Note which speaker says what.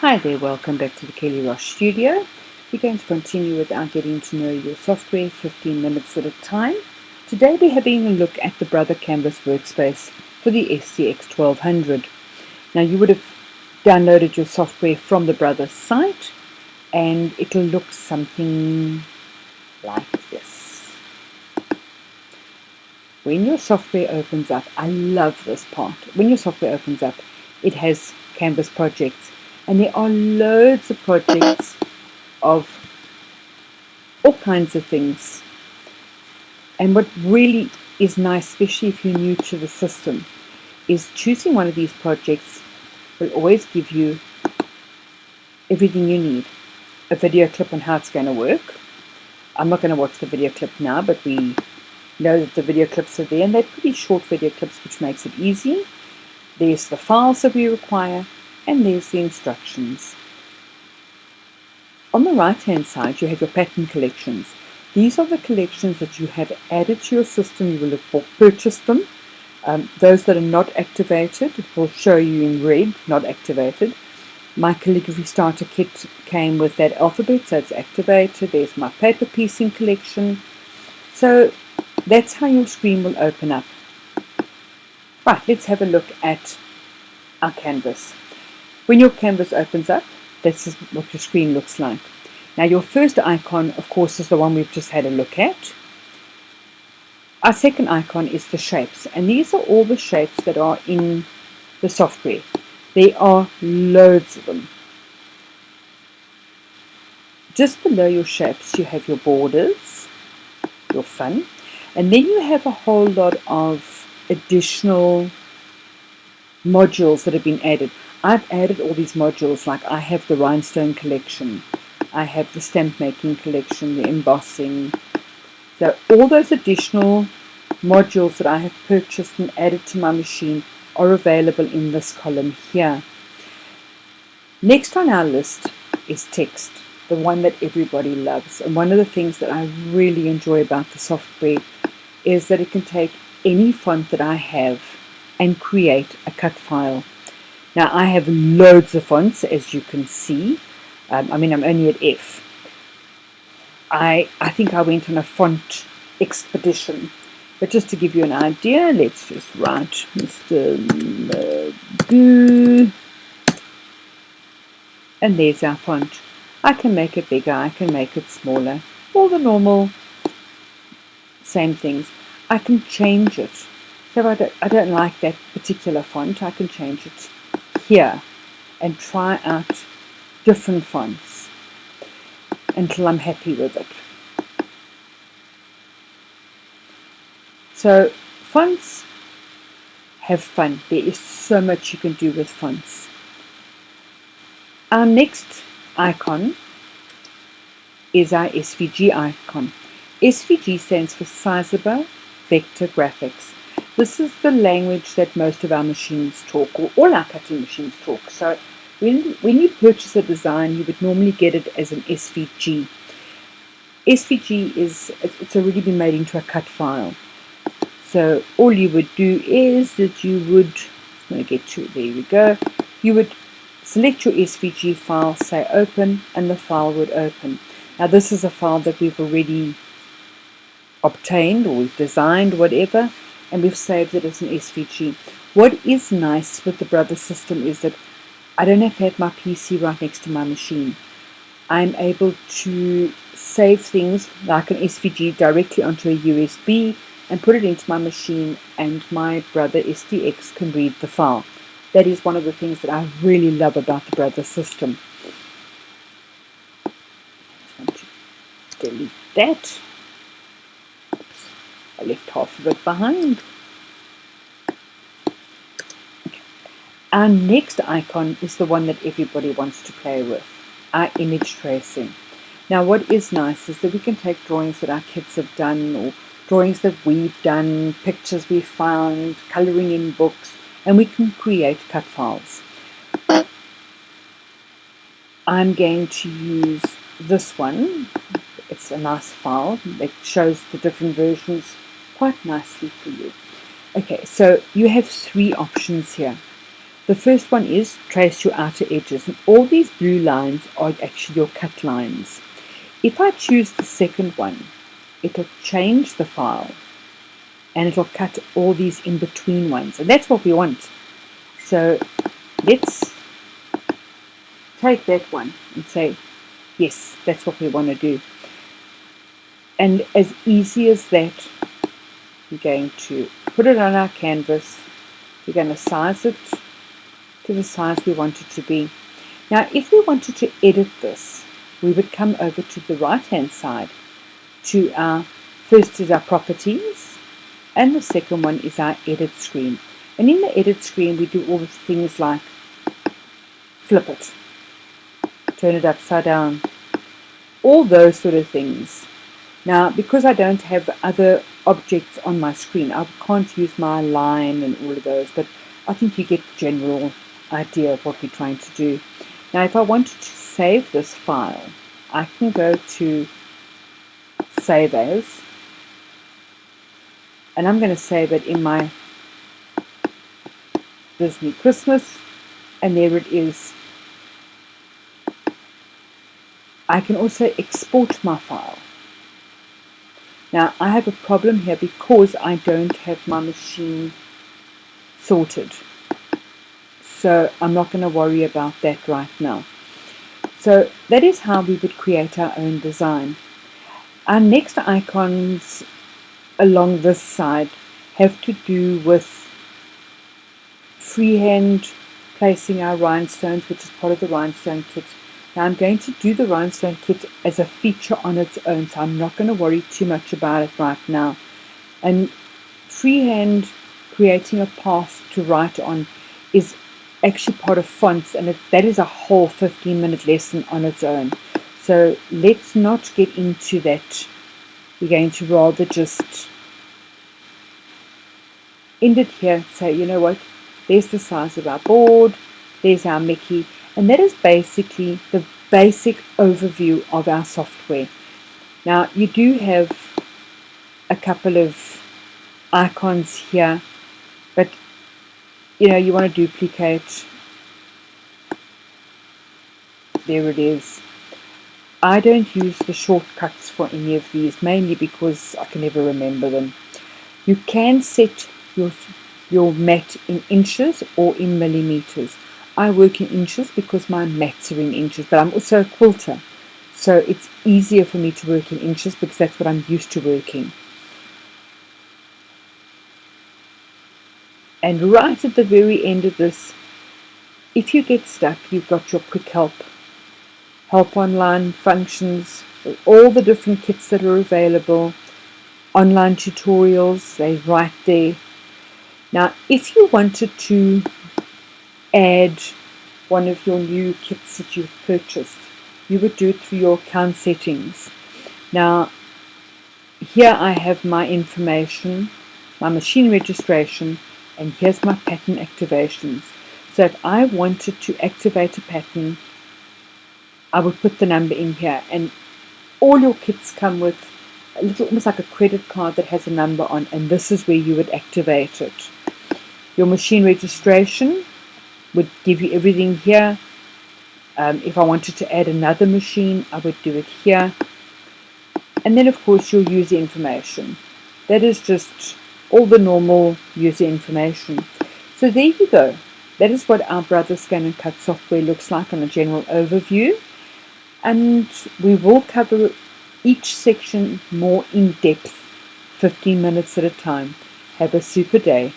Speaker 1: Hi there, welcome back to the Kelly Ross Studio. We're going to continue with our Getting to Know Your Software 15 minutes at a time. Today we're having a look at the Brother Canvas workspace for the SCX 1200. Now you would have downloaded your software from the Brother site and it'll look something like this. When your software opens up, I love this part. When your software opens up, it has Canvas projects. And there are loads of projects of all kinds of things. And what really is nice, especially if you're new to the system, is choosing one of these projects will always give you everything you need. A video clip on how it's going to work. I'm not going to watch the video clip now, but we know that the video clips are there, and they're pretty short video clips, which makes it easy. There's the files that we require, and there's the instructions. On the right hand side you have your pattern collections. These are the collections that you have added to your system. You will have purchased them. Those that are not activated will show you in red, not activated. My calligraphy starter kit came with that alphabet, so it's activated. There's my paper piecing collection. So that's how your screen will open up. Right, let's have a look at our canvas. When your canvas opens up, this is what your screen looks like. Now your first icon, of course, is the one we've just had a look at. Our second icon is the shapes, and these are all the shapes that are in the software. There are loads of them. Just below your shapes you have your borders, your fun, and then you have a whole lot of additional modules that have been added. I've added all these modules, like I have the rhinestone collection, I have the stamp making collection, the embossing. So all those additional modules that I have purchased and added to my machine are available in this column here. Next on our list is text, the one that everybody loves. And one of the things that I really enjoy about the software is that it can take any font that I have and create a cut file. Now I have loads of fonts, as you can see. I'm only at F. I think I went on a font expedition. But just to give you an idea, let's just write Mr. Magoo. And there's our font. I can make it bigger, I can make it smaller. All the normal same things. I can change it. So I don't like that particular font, I can change it here and try out different fonts until I'm happy with it. So fonts have fun. There is so much you can do with fonts. Our next icon is our SVG icon. SVG stands for Sizable Vector Graphics. This is the language that most of our machines talk, or all our cutting machines talk. So when you purchase a design, you would normally get it as an SVG. SVG it's already been made into a cut file. So all you would do is that you would, I'm going to get to it, there we go. You would select your SVG file, say open, and the file would open. Now this is a file that we've already obtained, or we've designed, whatever, and we've saved it as an SVG. What is nice with the Brother system is that I don't have to have my PC right next to my machine. I'm able to save things like an SVG directly onto a USB and put it into my machine, and my Brother SDX can read the file. That is one of the things that I really love about the Brother system. I'm going to delete that. Oops, I left half of it behind. Okay. Our next icon is the one that everybody wants to play with, our image tracing. Now what is nice is that we can take drawings that our kids have done, or drawings that we've done, pictures we've found, colouring in books, and we can create cut files. I'm going to use this one. It's a nice file that shows the different versions quite nicely for you. Okay, so you have three options here. The first one is trace your outer edges, and all these blue lines are actually your cut lines. If I choose the second one, it'll change the file and it'll cut all these in between ones, and that's what we want. So let's take that one and say, yes, that's what we want to do. And as easy as that, we're going to put it on our canvas. We're going to size it to the size we want it to be. Now, if we wanted to edit this, we would come over to the right-hand side to our, first is our properties, and the second one is our edit screen. And in the edit screen, we do all the things like flip it, turn it upside down, all those sort of things. Now, because I don't have other objects on my screen, I can't use my line and all of those, but I think you get the general idea of what we're trying to do. Now, if I wanted to save this file, I can go to Save As, and I'm going to save it in my Disney Christmas, and there it is. I can also export my file. Now, I have a problem here because I don't have my machine sorted. So I'm not going to worry about that right now. So that is how we would create our own design. Our next icons along this side have to do with freehand placing our rhinestones, which is part of the rhinestone kit. Now I'm going to do the rhinestone kit as a feature on its own, so I'm not going to worry too much about it right now. And freehand creating a path to write on is actually part of fonts, and that is a whole 15-minute lesson on its own. So let's not get into that. We're going to rather just end it here and say, you know what, there's the size of our board, there's our Mickey, and that is basically the basic overview of our software. Now, you do have a couple of icons here, but you know, you want to duplicate. There it is. I don't use the shortcuts for any of these, mainly because I can never remember them. You can set your mat in inches or in millimeters. I work in inches because my mats are in inches, but I'm also a quilter, so it's easier for me to work in inches because that's what I'm used to working. And right at the very end of this, if you get stuck, you've got your quick help online functions, all the different kits that are available, online tutorials, they're right there. Now, if you wanted to add one of your new kits that you've purchased, you would do it through your account settings. Now, here I have my information, my machine registration, and here's my pattern activations. So if I wanted to activate a pattern, I would put the number in here, and all your kits come with a little, almost like a credit card that has a number on, and this is where you would activate it. Your machine registration would give you everything here. If I wanted to add another machine, I would do it here. And then of course your user information. That is just all the normal user information. So there you go. That is what our Brother Scan and Cut software looks like on a general overview. And we will cover each section more in depth, 15 minutes at a time. Have a super day.